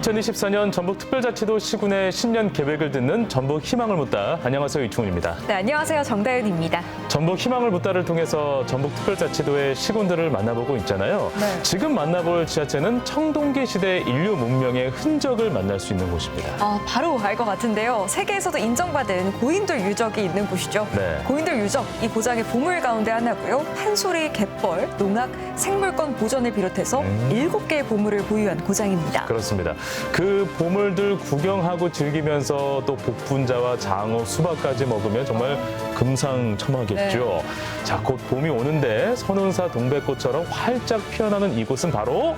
2024년 전북특별자치도 시군의 신년 계획을 듣는 전북 희망을 묻다. 안녕하세요, 이충훈입니다. 네, 안녕하세요, 정다윤입니다. 전북 희망을 묻다를 통해서 전북특별자치도의 시군들을 만나보고 있잖아요. 네. 지금 만나볼 지하체는 청동기 시대 인류 문명의 흔적을 만날 수 있는 곳입니다. 바로 알 것 같은데요. 세계에서도 인정받은 고인돌 유적이 있는 곳이죠. 네. 고인돌 유적, 이 고장의 보물 가운데 하나고요. 판소리, 갯벌, 농악, 생물권 보전을 비롯해서 7개의 보물을 보유한 고장입니다. 그렇습니다. 그 보물들 구경하고 즐기면서 또 복분자와 장어, 수박까지 먹으면 정말 금상첨화겠죠. 자, 곧 봄이 오는데 선운사 동백꽃처럼 활짝 피어나는 이곳은 바로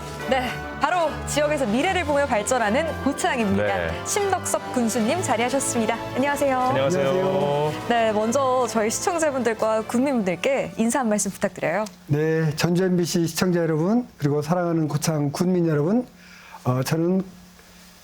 바로 지역에서 미래를 보며 발전하는 고창입니다. 네. 심덕섭 군수님 자리하셨습니다. 안녕하세요. 안녕하세요. 네, 먼저 저희 시청자분들과 군민분들께 인사 한 말씀 부탁드려요. 네, 전주 MBC 시청자 여러분, 그리고 사랑하는 고창 군민 여러분, 저는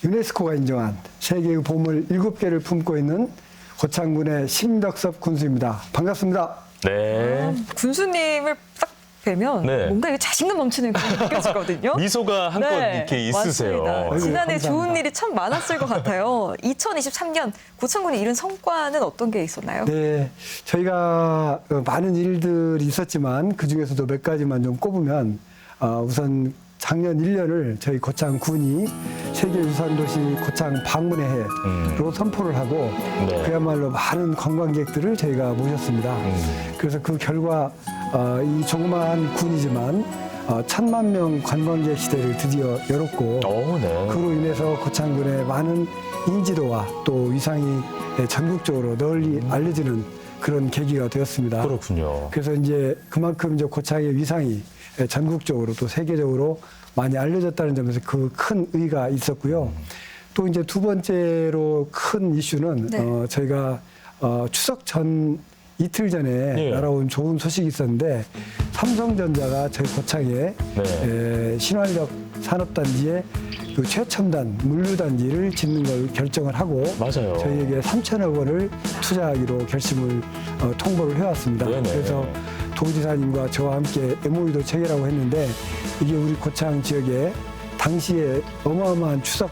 유네스코가 인정한 세계의 보물 7개를 품고 있는 고창군의 심덕섭 군수입니다. 반갑습니다. 네. 군수님을 딱 뵈면 네. 뭔가 이게 자신감 넘치는 그런 게 느껴지거든요. 미소가 한껏 이렇게 있으세요. 맞습니다. 지난해 감사합니다. 좋은 일이 참 많았을 것 같아요. 2023년 고창군이 이룬 성과는 어떤 게 있었나요? 네, 저희가 많은 일들이 있었지만 그중에서도 몇 가지만 좀 꼽으면 우선 작년 1년을 저희 고창군이 세계유산도시 고창 방문의 해로 선포를 하고 네. 그야말로 많은 관광객들을 저희가 모셨습니다. 그래서 그 결과 이 조그마한 군이지만 1,000만 명 관광객 시대를 드디어 열었고 네. 그로 인해서 고창군의 많은 인지도와 또 위상이 전국적으로 널리 알려지는 그런 계기가 되었습니다. 그렇군요. 그래서 이제 그만큼 이제 고창의 위상이 전국적으로 또 세계적으로 많이 알려졌다는 점에서 그 큰 의의가 있었고요. 또 이제 두 번째로 큰 이슈는 네. 저희가 추석 전 이틀 전에 네. 날아온 좋은 소식이 있었는데 삼성전자가 저희 고창에 신활력 산업단지에 그 최첨단 물류단지를 짓는 걸 결정을 하고 맞아요. 저희에게 3천억 원을 투자하기로 결심을 통보를 해왔습니다. 네네. 그래서 도지사님과 저와 함께 MOU도 체결하고 했는데 이게 우리 고창 지역에 당시에 어마어마한 추석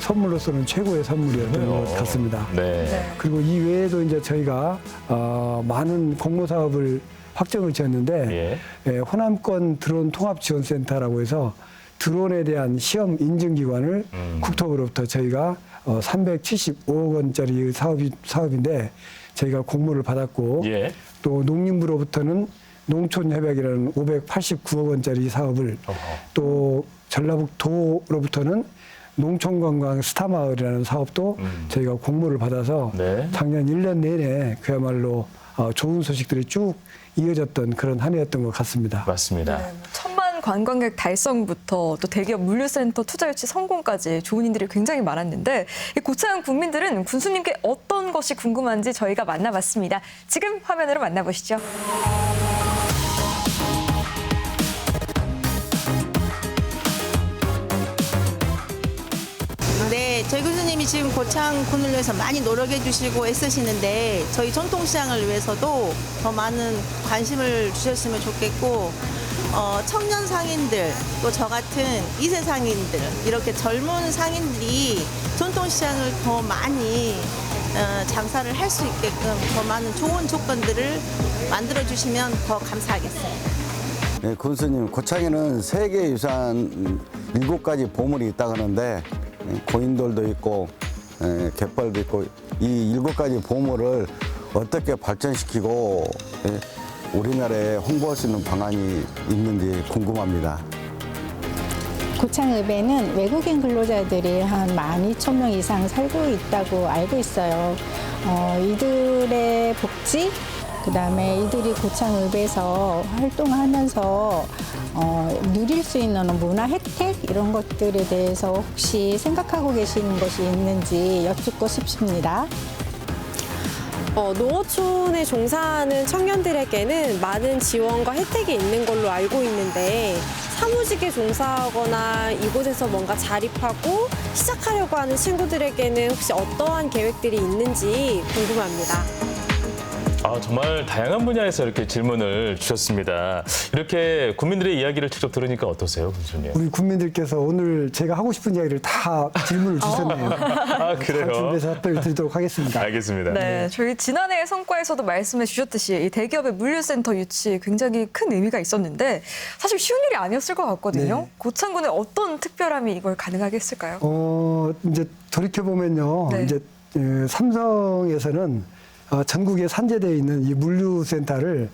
선물로서는 최고의 선물이었던 것 같습니다. 네. 그리고 이 외에도 이제 저희가 많은 공모 사업을 확정을 지었는데 호남권 드론 통합지원센터라고 해서 드론에 대한 시험 인증 기관을 국토부로부터 저희가 375억 원짜리 사업인데 저희가 공모를 받았고 또 농림부로부터는 농촌협약이라는 589억 원짜리 사업을 또 전라북도로부터는 농촌관광 스타마을이라는 사업도 저희가 공모를 받아서 작년 1년 내내 그야말로 좋은 소식들이 쭉 이어졌던 그런 한 해였던 것 같습니다. 맞습니다. 네, 1,000만 관광객 달성부터 또 대기업 물류센터 투자 유치 성공까지 좋은 일들이 굉장히 많았는데 이 고창 국민들은 군수님께 어떤 것이 궁금한지 저희가 만나봤습니다. 지금 화면으로 만나보시죠. 네, 저희 교수님이 지금 고창군을 위해서 많이 노력해 주시고 애쓰시는데 저희 전통시장을 위해서도 더 많은 관심을 주셨으면 좋겠고 청년 상인들 또 저 같은 2세 상인들 이렇게 젊은 상인들이 전통시장을 더 많이 장사를 할 수 있게끔 더 많은 좋은 조건들을 만들어 주시면 더 감사하겠습니다. 네, 군수님, 고창에는 세계유산 7가지 보물이 있다고 하는데 고인돌도 있고 갯벌도 있고 이 7가지 보물을 어떻게 발전시키고 우리나라에 홍보할 수 있는 방안이 있는지 궁금합니다. 고창읍에는 외국인 근로자들이 한 12,000명 이상 살고 있다고 알고 있어요. 이들의 복지, 그다음에 이들이 고창읍에서 활동하면서 누릴 수 있는 문화 혜택 이런 것들에 대해서 혹시 생각하고 계시는 것이 있는지 여쭙고 싶습니다. 농어촌에 종사하는 청년들에게는 많은 지원과 혜택이 있는 걸로 알고 있는데 사무직에 종사하거나 이곳에서 뭔가 자립하고 시작하려고 하는 친구들에게는 혹시 어떠한 계획들이 있는지 궁금합니다. 정말 다양한 분야에서 이렇게 질문을 주셨습니다. 이렇게 국민들의 이야기를 직접 들으니까 어떠세요, 군수님? 우리 국민들께서 오늘 제가 하고 싶은 이야기를 다 질문을 주셨네요. 잘 그래요? 준비해서 답변을 드리도록 하겠습니다. 알겠습니다. 네, 저희 지난해 성과에서도 말씀해 주셨듯이 이 대기업의 물류센터 유치 굉장히 큰 의미가 있었는데 사실 쉬운 일이 아니었을 것 같거든요. 네. 고창군의 어떤 특별함이 이걸 가능하게 했을까요? 이제 돌이켜 보면요, 네. 이제 삼성에서는 전국에 산재되어 있는 이 물류센터를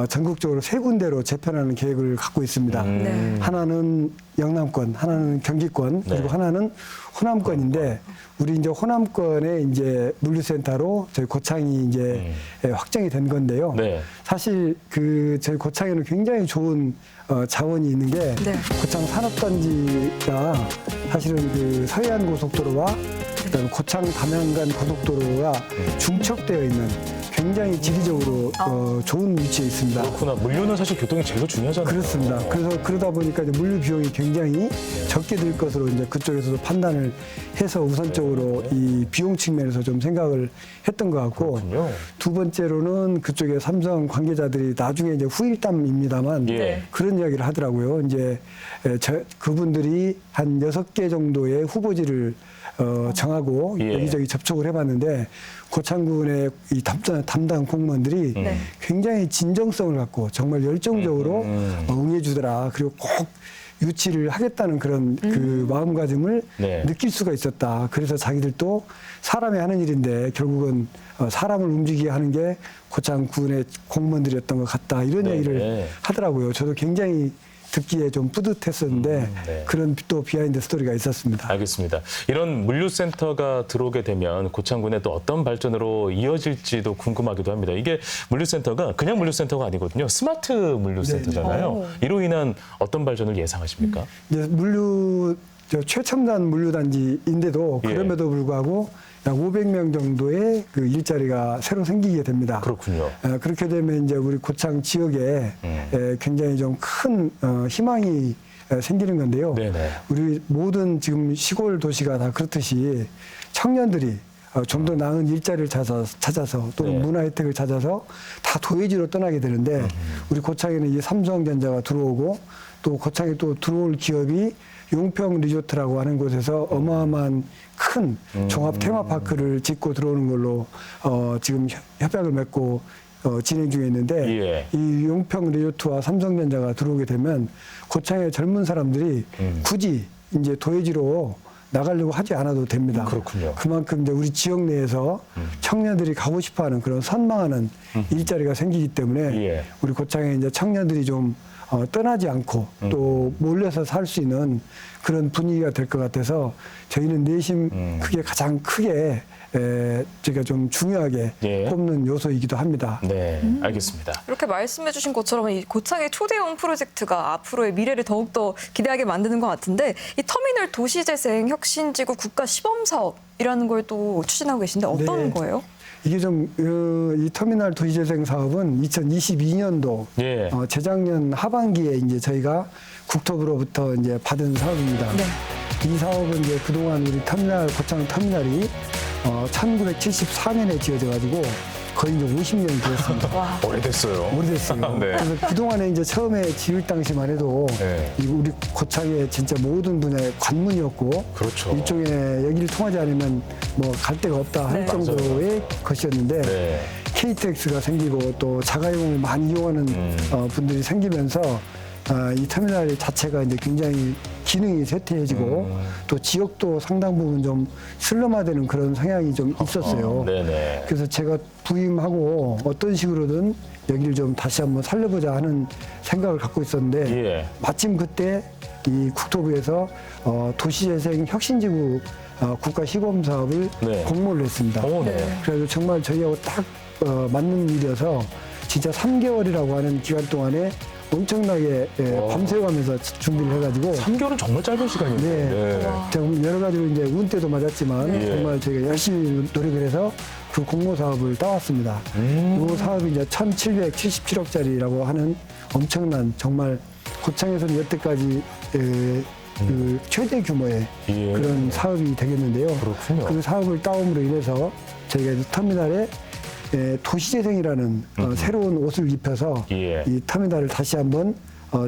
전국적으로 3군데로 재편하는 계획을 갖고 있습니다. 네. 하나는 영남권, 하나는 경기권, 그리고 네. 하나는 호남권인데 우리 이제 호남권의 이제 물류센터로 저희 고창이 이제 확정이 된 건데요. 네. 사실 저희 고창에는 굉장히 좋은 자원이 있는 게 네. 고창 산업단지가 사실은 그 서해안 고속도로와 그다음에 고창 담양간 고속도로가 중첩되어 있는 굉장히 지리적으로 좋은 위치에 있습니다. 그렇구나. 물류는 사실 교통이 제일 중요하잖아요. 그렇습니다. 그래서 그러다 보니까 이제 물류 비용이 굉장히 적게 들 것으로 이제 그쪽에서도 판단을 해서 우선적으로 이 비용 측면에서 좀 생각을 했던 것 같고 그렇군요. 두 번째로는 그쪽에 삼성 관계자들이 나중에 이제 후일담입니다만 예. 그런 이야기를 하더라고요. 이제 그분들이 한 6개 정도의 후보지를 정하고 예. 여기저기 접촉을 해봤는데 고창군의 이 담당 공무원들이 네. 굉장히 진정성을 갖고 정말 열정적으로 응해주더라. 그리고 꼭 유치를 하겠다는 그런 그 마음가짐을 네. 느낄 수가 있었다. 그래서 자기들도 사람이 하는 일인데 결국은 사람을 움직이게 하는 게 고창군의 공무원들이었던 것 같다. 이런 네. 얘기를 하더라고요. 저도 굉장히 듣기에 좀 뿌듯했었는데 네. 그런 또 비하인드 스토리가 있었습니다. 알겠습니다. 이런 물류센터가 들어오게 되면 고창군의 또 어떤 발전으로 이어질지도 궁금하기도 합니다. 이게 물류센터가 그냥 물류센터가 아니거든요. 스마트 물류센터잖아요. 이로 인한 어떤 발전을 예상하십니까? 이제 최첨단 물류단지인데도 예. 그럼에도 불구하고 약 500명 정도의 그 일자리가 새로 생기게 됩니다. 그렇군요. 그렇게 되면 이제 우리 고창 지역에 굉장히 좀 큰 희망이 생기는 건데요. 네네. 우리 모든 지금 시골 도시가 다 그렇듯이 청년들이 좀 더 나은 일자리를 찾아서 또는 네. 문화 혜택을 찾아서 다 도회지로 떠나게 되는데 우리 고창에는 이 삼성전자가 들어오고 또 고창에 또 들어올 기업이 용평 리조트라고 하는 곳에서 어마어마한 큰 종합 테마파크를 짓고 들어오는 걸로 지금 협약을 맺고 진행 중에 있는데 예. 이 용평 리조트와 삼성전자가 들어오게 되면 고창의 젊은 사람들이 굳이 이제 도회지로 나가려고 하지 않아도 됩니다. 그렇군요. 그만큼 이제 우리 지역 내에서 청년들이 가고 싶어하는 그런 선망하는 일자리가 생기기 때문에 예. 우리 고창에 이제 청년들이 좀 떠나지 않고 또 몰려서 살 수 있는 그런 분위기가 될 것 같아서 저희는 내심 그게 가장 크게 제가 좀 중요하게 예. 꼽는 요소이기도 합니다. 네, 알겠습니다. 이렇게 말씀해 주신 것처럼 이 고창의 초대형 프로젝트가 앞으로의 미래를 더욱더 기대하게 만드는 것 같은데 이 터미널 도시재생 혁신지구 국가 시범사업이라는 걸 또 추진하고 계신데 어떤 네. 거예요? 이게 이 터미널 도시재생 사업은 2022년도 예. 재작년 하반기에 이제 저희가 국토부로부터 이제 받은 사업입니다. 네. 이 사업은 이제 그동안 우리 고창 터미널이 1974년에 지어져 가지고 거의 이제 50년이 되었습니다. 와. 오래됐어요. 오래됐어요. 네. 그래서 그동안에 이제 처음에 지을 당시만 해도 네. 이 우리 고창의 진짜 모든 분야의 관문이었고 그렇죠. 일종의 여기를 통하지 않으면 뭐 갈 데가 없다 할 네. 정도의 것이었는데 네. KTX가 생기고 또 자가용을 많이 이용하는 분들이 생기면서 이 터미널 자체가 이제 굉장히 기능이 쇠퇴해지고 또 지역도 상당 부분 좀 슬럼화되는 그런 성향이 좀 있었어요. 네네. 그래서 제가 부임하고 어떤 식으로든 여기를 좀 다시 한번 살려보자 하는 생각을 갖고 있었는데 예. 마침 그때 이 국토부에서 도시재생 혁신지구 국가 시범 사업을 네. 공모를 했습니다. 오, 네. 그래서 정말 저희하고 딱 맞는 일이어서 진짜 3개월이라고 하는 기간 동안에 엄청나게 밤새가면서 준비를 해가지고 3개월은 정말 짧은 시간인데. 네. 좀 여러 가지로 이제 운때도 맞았지만 예. 정말 저희가 열심히 노력을 해서 그 공모 사업을 따왔습니다. 이 사업이 이제 1,777억짜리라고 하는 엄청난 정말 고창에서는 여태까지 그 최대 규모의 예. 그런 사업이 되겠는데요. 그렇군요. 그 사업을 따옴으로 인해서 저희가 이제 터미널에 도시재생이라는 새로운 옷을 입혀서 예. 이 터미널을 다시 한번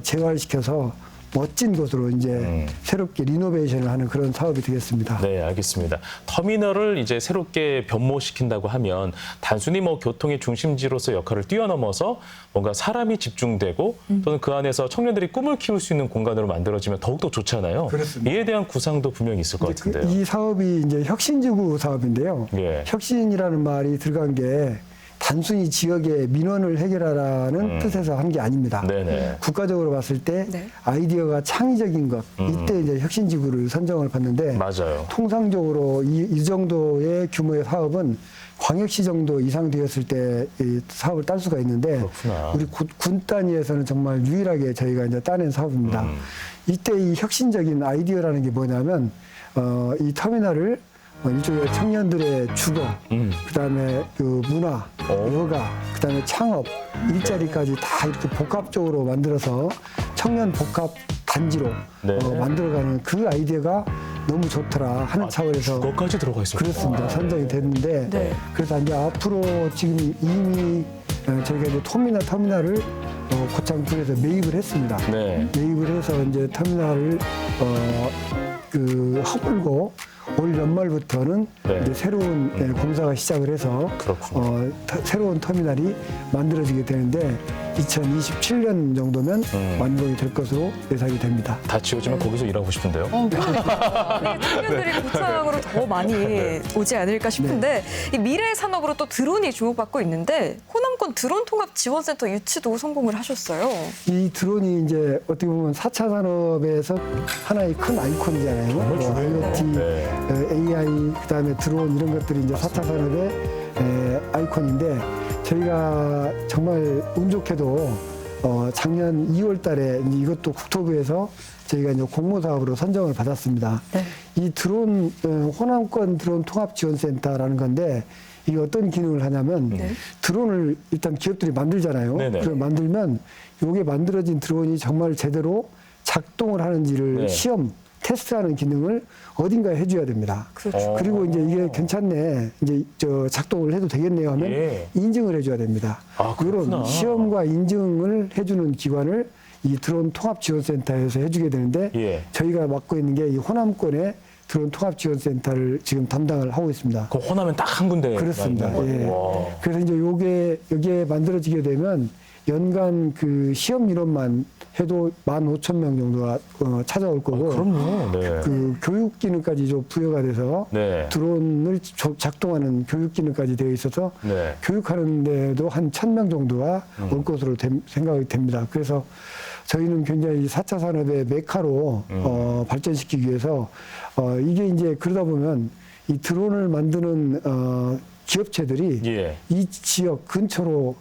재활시켜서 멋진 곳으로 이제 새롭게 리노베이션을 하는 그런 사업이 되겠습니다. 네, 알겠습니다. 터미널을 이제 새롭게 변모시킨다고 하면 단순히 뭐 교통의 중심지로서 역할을 뛰어넘어서 뭔가 사람이 집중되고 또는 그 안에서 청년들이 꿈을 키울 수 있는 공간으로 만들어지면 더욱더 좋잖아요. 그렇습니다. 이에 대한 구상도 분명히 있을 것 이제 같은데요. 이 사업이 이제 혁신지구 사업인데요. 예. 혁신이라는 말이 들어간 게 단순히 지역의 민원을 해결하라는 뜻에서 한 게 아닙니다. 네네. 국가적으로 봤을 때 네. 아이디어가 창의적인 것, 이때 이제 혁신지구를 선정을 받는데 맞아요. 통상적으로 이 정도의 규모의 사업은 광역시 정도 이상 되었을 때 이 사업을 딸 수가 있는데 그렇구나. 우리 군 단위에서는 정말 유일하게 저희가 이제 따낸 사업입니다. 이때 이 혁신적인 아이디어라는 게 뭐냐면 이 터미널을 일종의 청년들의 주거, 그다음에 그 문화, 여가, 그다음에 창업, 일자리까지 다 이렇게 복합적으로 만들어서 청년 복합 단지로 네. 만들어가는 그 아이디어가 너무 좋더라 하는 차원에서 그것까지 들어가 있어요. 그렇습니다. 선정이 됐는데 네. 그래서 이제 앞으로 지금 이미 저희가 이제 터미널을 고창군에서 매입을 했습니다. 네. 매입을 해서 이제 터미널을 허물고 올 연말부터는 네. 이제 새로운 공사가 시작을 해서 그렇군요. 새로운 터미널이 만들어지게 되는데 2027년 정도면 완공이 될 것으로 예상이 됩니다. 다 지워지면 거기서 일하고 싶은데요. 그러니까 청년들이 고창으로 더 많이 오지 않을까 싶은데 이 미래 산업으로 또 드론이 주목받고 있는데 호남권 드론 통합 지원센터 유치도 성공을 하셨어요. 이 드론이 이제 어떻게 보면 4차 산업에서 하나의 큰 아이콘이잖아요. 정말 중요해요. IoT, 네. AI, 그다음에 드론 이런 것들이 이제 4차 산업의 아이콘인데 저희가 정말 운 좋게도 작년 2월 달에 이것도 국토부에서 저희가 이제 공모 사업으로 선정을 받았습니다. 네. 이 드론 호남권 드론 통합 지원센터라는 건데 이게 어떤 기능을 하냐면 드론을 일단 기업들이 만들잖아요. 네네. 그걸 만들면 요게 만들어진 드론이 정말 제대로 작동을 하는지를 네. 시험 테스트하는 기능을 어딘가에 해줘야 됩니다. 그렇죠. 그리고 이제 이게 괜찮네, 이제 작동을 해도 되겠네요 하면 예. 인증을 해줘야 됩니다. 아, 그렇구나. 이런 시험과 인증을 해주는 기관을 이 드론 통합지원센터에서 해주게 되는데 예. 저희가 맡고 있는 게 이 호남권의 드론 통합지원센터를 지금 담당을 하고 있습니다. 그 호남엔 딱 한 군데 그렇습니다. 있는 거예요. 예. 와. 그래서 이제 여기에 만들어지게 되면 연간 그 시험 인원만 해도 15,000명 정도가 찾아올 거고 그럼요. 네. 그 교육 기능까지 좀 부여가 돼서 네. 드론을 작동하는 교육 기능까지 되어 있어서 네. 교육하는데도 한 1,000명 정도가 올 것으로 생각이 됩니다. 그래서 저희는 굉장히 4차 산업의 메카로 발전시키기 위해서 이게 이제 그러다 보면 이 드론을 만드는 기업체들이 예. 이 지역 근처로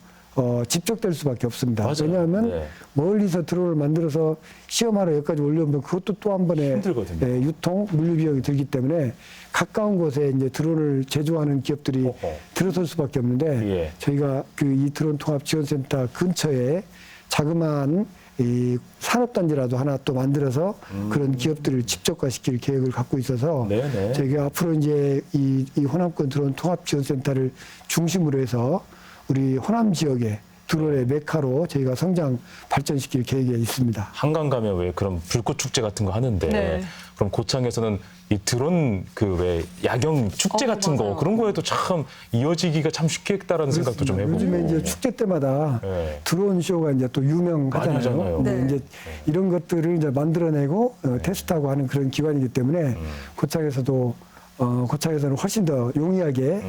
집적될 수밖에 없습니다. 맞아요. 왜냐하면 네. 멀리서 드론을 만들어서 시험하러 여기까지 올려오면 그것도 또 한 번에 힘들거든요. 유통, 물류 비용이 들기 때문에 가까운 곳에 이제 드론을 제조하는 기업들이 어허. 들어설 수밖에 없는데 예. 저희가 이 드론 통합 지원센터 근처에 자그마한 이 산업단지라도 하나 또 만들어서 그런 기업들을 집적화시킬 계획을 갖고 있어서 네네. 저희가 앞으로 이제 이 호남권 드론 통합 지원센터를 중심으로 해서 우리 호남 지역의 드론의 메카로 저희가 성장 발전시킬 계획에 있습니다. 한강 가면 왜 그런 불꽃 축제 같은 거 하는데 네. 그럼 고창에서는 이 드론 그 왜 야경 축제 같은 맞아요. 거 그런 거에도 참 이어지기가 참 쉽겠다라는 생각도 좀 해보고. 요즘에 이제 축제 때마다 네. 드론 쇼가 이제 또 많이 유명하잖아요. 하잖아요. 근데 네. 이제 이런 것들을 이제 만들어내고 테스트하고 하는 그런 기관이기 때문에 고창에서도 고창에서는 훨씬 더 용이하게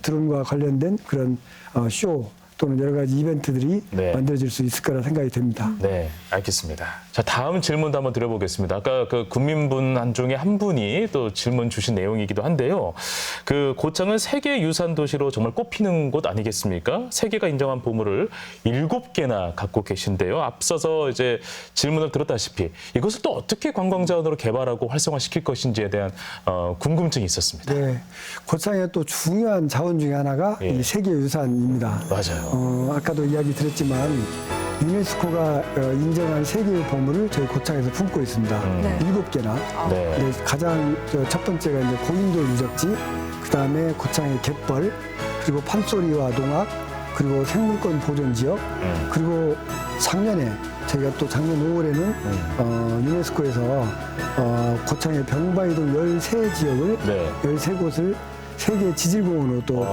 드론과 관련된 그런 쇼 또는 여러 가지 이벤트들이 네. 만들어질 수 있을 거라 생각이 됩니다. 네, 알겠습니다. 자, 다음 질문도 한번 드려보겠습니다. 아까 그 국민분 중에 한 분이 또 질문 주신 내용이기도 한데요. 그 고창은 세계 유산 도시로 정말 꼽히는 곳 아니겠습니까? 세계가 인정한 보물을 7개나 갖고 계신데요. 앞서서 이제 질문을 들었다시피 이것을 또 어떻게 관광 자원으로 개발하고 활성화시킬 것인지에 대한 궁금증이 있었습니다. 네, 고창의 또 중요한 자원 중에 하나가 예. 이 세계유산입니다. 맞아요. 아까도 이야기 드렸지만 유네스코가 인정한 세계의 보물을 저희 고창에서 품고 있습니다. 네. 7개나. 네. 가장 첫 번째가 이제 고인돌 유적지, 그 다음에 고창의 갯벌, 그리고 판소리와 농악, 그리고 생물권 보존 지역, 그리고 작년에 저희가 또 작년 5월에는 유네스코에서 고창의 병바위동 13지역을 네. 13곳을 세계 지질공원으로 또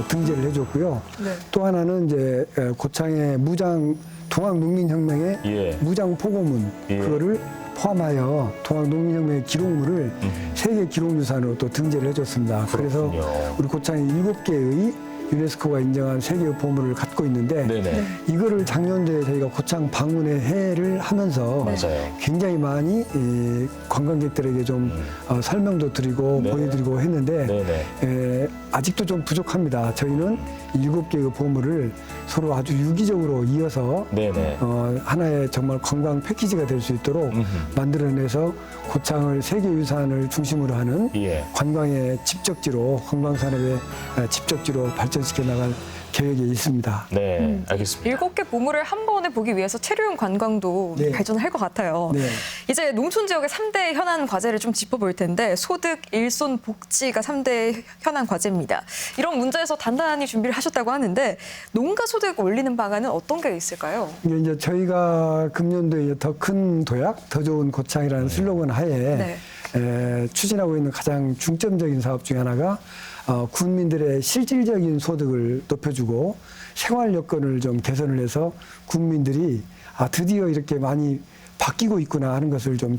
등재를 해줬고요. 네. 또 하나는 이제 고창의 동학농민혁명의 예. 무장 포고문 예. 그거를 포함하여 동학농민혁명의 기록물을 세계 기록유산으로 또 등재를 해줬습니다. 그래서 그렇군요. 우리 고창이 7개의 유네스코가 인정한 세계의 보물을 갖고 있는데 네네. 이거를 작년도에 저희가 고창 방문의 해를 하면서 맞아요. 굉장히 많이 이 관광객들에게 좀 설명도 드리고 네. 보여드리고 했는데 네네. 아직도 좀 부족합니다. 저희는 7개의 보물을 서로 아주 유기적으로 이어서 네네. 하나의 정말 관광 패키지가 될 수 있도록 만들어내서 고창을 세계유산을 중심으로 하는 예. 관광의 집적지로 관광산업의 집적지로 발전시켜 나갈 계획이 있습니다. 네, 알겠습니다. 7개 보물을 한 번에 보기 위해서 체류용 관광도 네. 발전할 것 같아요. 네. 이제 농촌 지역의 3대 현안 과제를 좀 짚어볼 텐데 소득, 일손, 복지가 3대 현안 과제입니다. 이런 문제에서 단단히 준비를 하셨다고 하는데 농가 소득 올리는 방안은 어떤 게 있을까요? 이제 저희가 금년도에 더 큰 도약, 더 좋은 고창이라는 슬로건 하에 추진하고 있는 가장 중점적인 사업 중에 하나가 국민들의 실질적인 소득을 높여주고 생활 여건을 좀 개선을 해서 국민들이 드디어 이렇게 많이 바뀌고 있구나 하는 것을 좀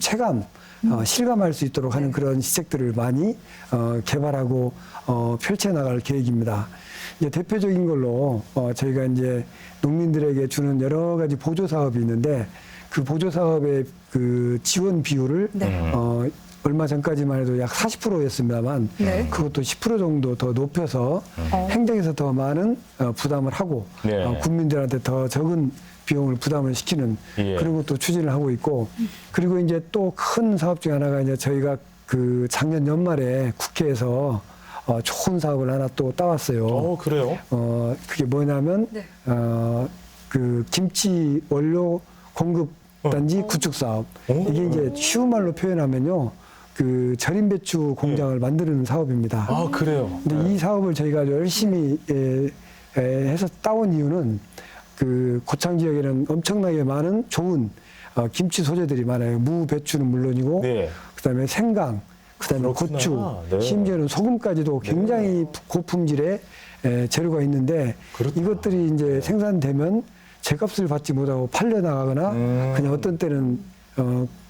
실감할 수 있도록 하는 그런 시책들을 많이 개발하고 펼쳐나갈 계획입니다. 이제 대표적인 걸로 저희가 이제 농민들에게 주는 여러 가지 보조 사업이 있는데 그 보조 사업의 그 지원 비율을 얼마 전까지만 해도 약 40%였습니다만 네. 그것도 10% 정도 더 높여서 행정에서 더 많은 부담을 하고 네. 국민들한테 더 적은 비용을 부담을 시키는 예. 그런 것도 추진을 하고 있고 그리고 이제 또 큰 사업 중에 하나가 이제 저희가 그 작년 연말에 국회에서 좋은 사업을 하나 또 따왔어요. 그래요? 그게 뭐냐면 네. 그 김치 원료 공급 단지 구축 사업. 이게 이제 쉬운 말로 표현하면요. 그 절임 배추 공장을 만드는 사업입니다. 아, 그래요? 근데 이 사업을 저희가 열심히 해서 따온 이유는 그 고창 지역에는 엄청나게 많은 좋은 김치 소재들이 많아요. 무, 배추는 물론이고, 네. 그다음에 생강, 그다음에 그렇구나. 고추, 네. 심지어는 소금까지도 굉장히 고품질의 재료가 있는데 그렇구나. 이것들이 이제 생산되면 제값을 받지 못하고 팔려 나가거나 그냥 어떤 때는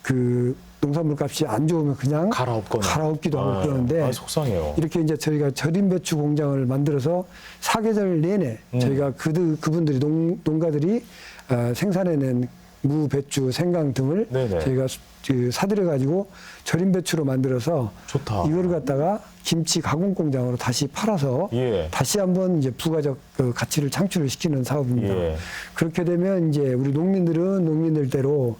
그 농산물 값이 안 좋으면 그냥 갈아엎기도 하고 그러는데 속상해요. 이렇게 이제 저희가 절임 배추 공장을 만들어서 사계절 내내 저희가 그분들이 농가들이 생산해낸 무, 배추, 생강 등을 네네. 저희가 사들여 가지고 절임 배추로 만들어서 좋다. 이거를 갖다가 김치 가공 공장으로 다시 팔아서 예. 다시 한번 이제 부가적 그 가치를 창출을 시키는 사업입니다. 예. 그렇게 되면 이제 우리 농민들은 농민들대로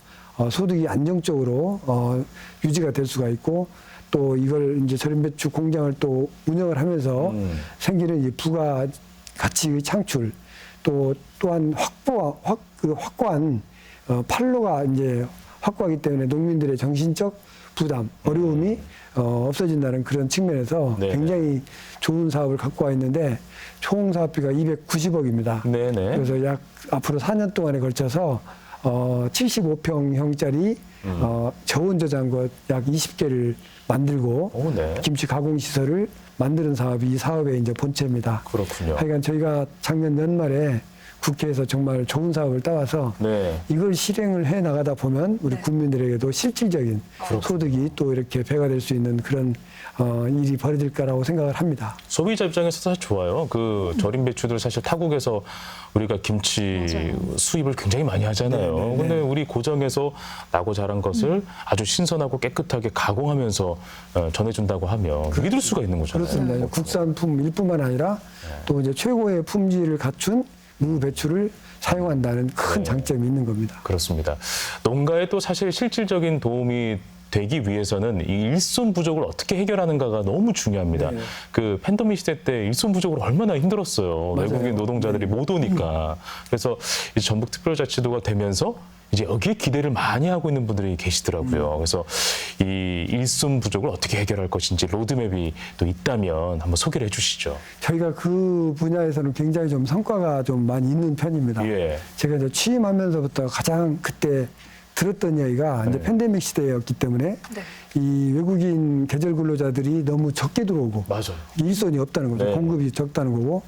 소득이 안정적으로 유지가 될 수가 있고 또 이걸 이제 절임 배추 공장을 또 운영을 하면서 생기는 이 부가 가치의 창출 또한 확고한 판로가 이제 확고하기 때문에 농민들의 정신적 부담, 어려움이 없어진다는 그런 측면에서 네네. 굉장히 좋은 사업을 갖고 와 있는데 총 사업비가 290억입니다. 네네. 그래서 약 앞으로 4년 동안에 걸쳐서 75평형짜리 저온 저장고 약 20개를 만들고 네. 김치 가공 시설을 만드는 사업이 이 사업의 이제 본체입니다. 그렇군요. 하여간 저희가 작년 연말에 국회에서 정말 좋은 사업을 따와서 네. 이걸 실행을 해 나가다 보면 우리 국민들에게도 실질적인 소득이 또 이렇게 배가 될 수 있는 그런 일이 벌어질까라고 생각을 합니다. 소비자 입장에서 사실 좋아요. 그 절임 배추들 사실 타국에서 우리가 김치 수입을 굉장히 많이 하잖아요. 네네네. 근데 우리 고정에서 나고 자란 것을 아주 신선하고 깨끗하게 가공하면서 전해준다고 하면 믿을 수가 있는 거잖아요. 그렇습니다. 국산품일 뿐만 아니라 또 이제 최고의 품질을 갖춘 무 배추를 사용한다는 큰 장점이 있는 겁니다. 그렇습니다. 농가에 또 사실 실질적인 도움이 되기 위해서는 이 일손 부족을 어떻게 해결하는가가 너무 중요합니다. 네. 그 팬데믹 시대 때 일손 부족으로 얼마나 힘들었어요. 맞아요. 외국인 노동자들이 못 오니까. 그래서 이제 전북특별자치도가 되면서 이제 여기에 기대를 많이 하고 있는 분들이 계시더라고요. 그래서 이 일손 부족을 어떻게 해결할 것인지 로드맵이 또 있다면 한번 소개를 해주시죠. 저희가 그 분야에서는 굉장히 좀 성과가 좀 많이 있는 편입니다. 예. 제가 이제 취임하면서부터 가장 그때 들었던 이야기가 이제 팬데믹 시대였기 때문에 네. 이 외국인 계절 근로자들이 너무 적게 들어오고 맞아요. 일손이 없다는 거죠. 네. 공급이 적다는 거고.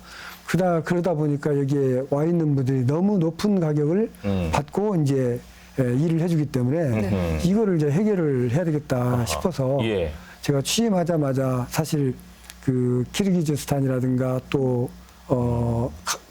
그러다 보니까 여기에 와 있는 분들이 너무 높은 가격을 받고 이제 일을 해주기 때문에 이거를 이제 해결을 해야 되겠다 싶어서 예. 제가 취임하자마자 사실 그 키르기즈스탄이라든가 또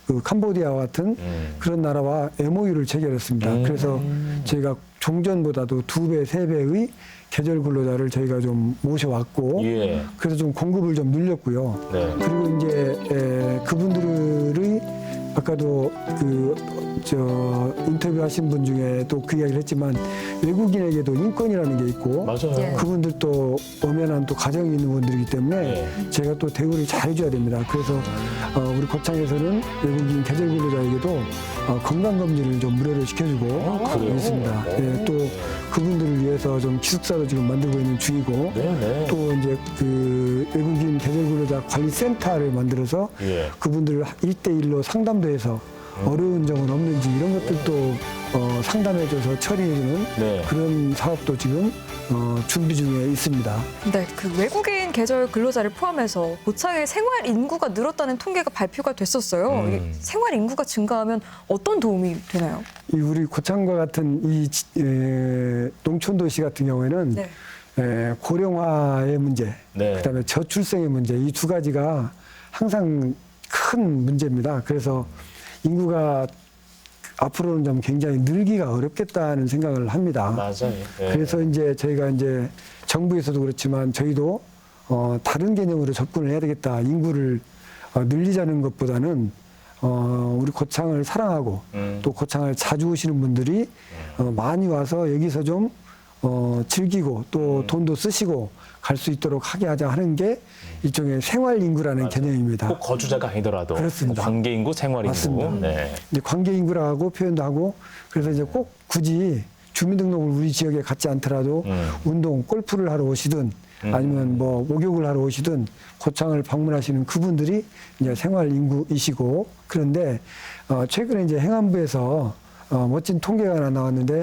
그 캄보디아와 같은 그런 나라와 MOU를 체결했습니다. 그래서 저희가 종전보다도 2배, 3배의 계절 근로자를 저희가 좀 모셔왔고 예. 그래서 좀 공급을 좀 늘렸고요. 네. 그리고 이제 그분들의 아까도 인터뷰하신 분 중에 또 그 이야기를 했지만 외국인에게도 인권이라는 게 있고 맞아요. 예. 그분들도 엄연한 또 가정이 있는 분들이기 때문에 예. 제가 또 대우를 잘 해줘야 됩니다. 그래서 우리 고창에서는 외국인 계절 근로자에게도 건강검진을 좀 무료로 시켜주고 그래요? 있습니다. 예, 또 그분들을 위해서 좀 기숙사도 지금 만들고 있는 중이고 네네. 또 이제 그 외국인 계절 근로자 관리센터를 만들어서 예. 그분들을 1대1로 상담도 해서 어려운 점은 없는지 이런 것들도 상담해줘서 처리해주는 네. 그런 사업도 지금 준비 중에 있습니다. 네, 그 외국인 계절 근로자를 포함해서 고창의 생활 인구가 늘었다는 통계가 발표가 됐었어요. 이게 생활 인구가 증가하면 어떤 도움이 되나요? 이 우리 고창과 같은 이 농촌 도시 같은 경우에는 네. 고령화의 문제, 네. 그다음에 저출생의 문제 이 두 가지가 항상 큰 문제입니다. 그래서 인구가 앞으로는 좀 굉장히 늘기가 어렵겠다는 생각을 합니다. 맞아요. 예. 그래서 이제 저희가 이제 정부에서도 그렇지만 저희도 다른 개념으로 접근을 해야 되겠다. 인구를 늘리자는 것보다는 우리 고창을 사랑하고 또 고창을 자주 오시는 분들이 많이 와서 여기서 좀 즐기고 또 돈도 쓰시고 갈 수 있도록 하게 하자 하는 게 일종의 생활 인구라는 개념입니다. 꼭 거주자가 아니더라도 그렇습니다. 관계 인구, 생활 인구. 맞습니다. 네. 이제 관계 인구라고 표현도 하고 그래서 이제 꼭 굳이 주민등록을 우리 지역에 갖지 않더라도 운동, 골프를 하러 오시든 아니면 뭐 목욕을 하러 오시든 고창을 방문하시는 그분들이 이제 생활 인구이시고 그런데 최근에 이제 행안부에서 멋진 통계가 하나 나왔는데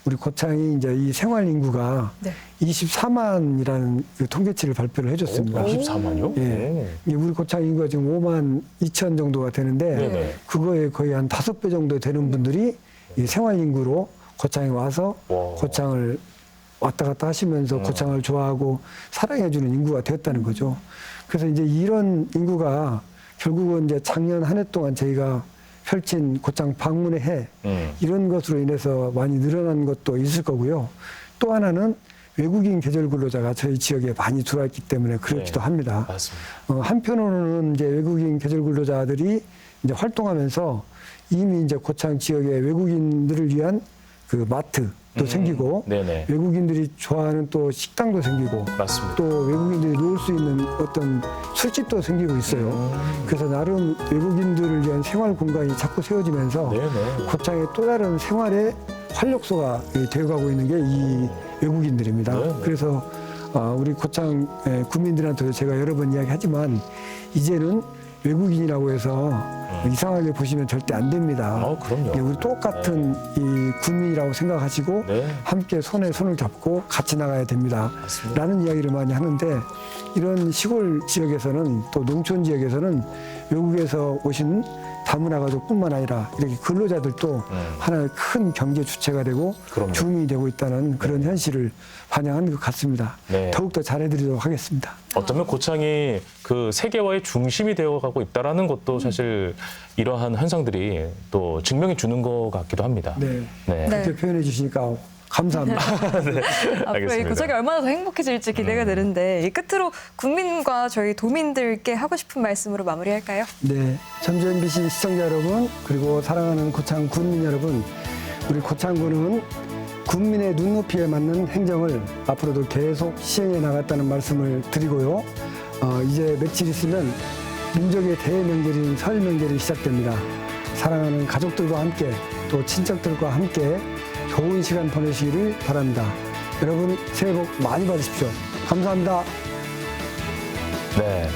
우리 고창이 이제 이 생활 인구가 네. 24만이라는 그 통계치를 발표를 해줬습니다. 24만요? 예. 이게 우리 고창 인구가 지금 5만 2천 정도가 되는데 네네. 그거에 거의 한 5배 정도 되는 분들이 이 생활 인구로 고창에 와서 와. 고창을 왔다 갔다 하시면서 고창을 좋아하고 사랑해주는 인구가 되었다는 거죠. 그래서 이제 이런 인구가 결국은 이제 작년 한 해 동안 저희가 펼친 고창 방문의 해 이런 것으로 인해서 많이 늘어난 것도 있을 거고요. 또 하나는 외국인 계절 근로자가 저희 지역에 많이 들어왔기 때문에 그렇기도 네. 합니다. 맞습니다. 한편으로는 이제 외국인 계절 근로자들이 이제 활동하면서 이미 이제 고창 지역의 외국인들을 위한 그 마트도 생기고 네네. 외국인들이 좋아하는 또 식당도 생기고 맞습니다. 또 외국인들이 놀 수 있는 어떤 술집도 생기고 있어요. 그래서 나름 외국인들을 위한 생활 공간이 자꾸 세워지면서 네네. 고창의 또 다른 생활의 활력소가 되어가고 있는 게 이 외국인들입니다. 네네. 그래서 우리 고창 구민들한테도 제가 여러 번 이야기하지만 이제는 외국인이라고 해서 이상하게 보시면 절대 안 됩니다. 그럼요. 우리 똑같은 이 국민이라고 생각하시고 네. 함께 손에 손을 잡고 같이 나가야 됩니다. 맞습니다. 라는 이야기를 많이 하는데 이런 시골 지역에서는 또 농촌 지역에서는 외국에서 오신 다문화 가족뿐만 아니라 이렇게 근로자들도 하나의 큰 경제 주체가 되고 그럼요. 주민이 되고 있다는 그런 현실을 반영하는 것 같습니다. 네. 더욱더 잘해드리도록 하겠습니다. 어쩌면 고창이 그 세계화의 중심이 되어가고 있다라는 것도 사실 이러한 현상들이 또 증명해 주는 것 같기도 합니다. 네. 네. 그렇게 표현해 주시니까 감사합니다. 앞으로 이 알겠습니다. 고창이 얼마나 더 행복해질지 기대가 되는데 이 끝으로 국민과 저희 도민들께 하고 싶은 말씀으로 마무리할까요? 네, 전주 MBC 시청자 여러분 그리고 사랑하는 고창 군민 여러분, 우리 고창군은 국민의 눈높이에 맞는 행정을 앞으로도 계속 시행해 나갔다는 말씀을 드리고요. 이제 며칠 있으면 민족의 대명절인 설 명절이 시작됩니다. 사랑하는 가족들과 함께 또 친척들과 함께 좋은 시간 보내시기를 바랍니다. 여러분 새해 복 많이 받으십시오. 감사합니다. 네.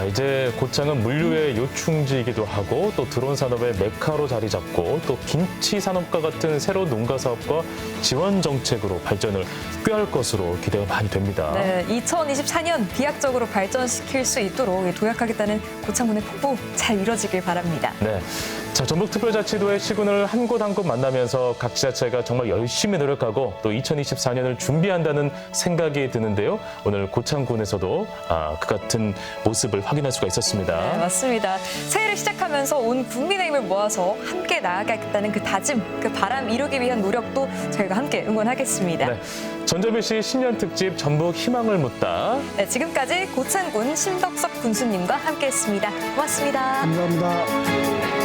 이제 고창은 물류의 요충지이기도 하고 또 드론 산업의 메카로 자리 잡고 또 김치 산업과 같은 새로운 농가 사업과 지원 정책으로 발전을 꾀할 것으로 기대가 많이 됩니다. 네, 2024년 비약적으로 발전시킬 수 있도록 도약하겠다는 고창군의 폭포 잘 이뤄지길 바랍니다. 네. 자, 전북특별자치도의 시군을 한 곳 한 곳 만나면서 각 지자체가 정말 열심히 노력하고 또 2024년을 준비한다는 생각이 드는데요. 오늘 고창군에서도 그 같은 모습을 확인할 수가 있었습니다. 네, 맞습니다. 새해를 시작하면서 온 국민의 힘을 모아서 함께 나아가겠다는 그 다짐, 그 바람 이루기 위한 노력도 저희가 함께 응원하겠습니다. 네. 전재배 씨 신년 특집 전북 희망을 묻다. 네, 지금까지 고창군 신덕석 군수님과 함께했습니다. 고맙습니다. 감사합니다.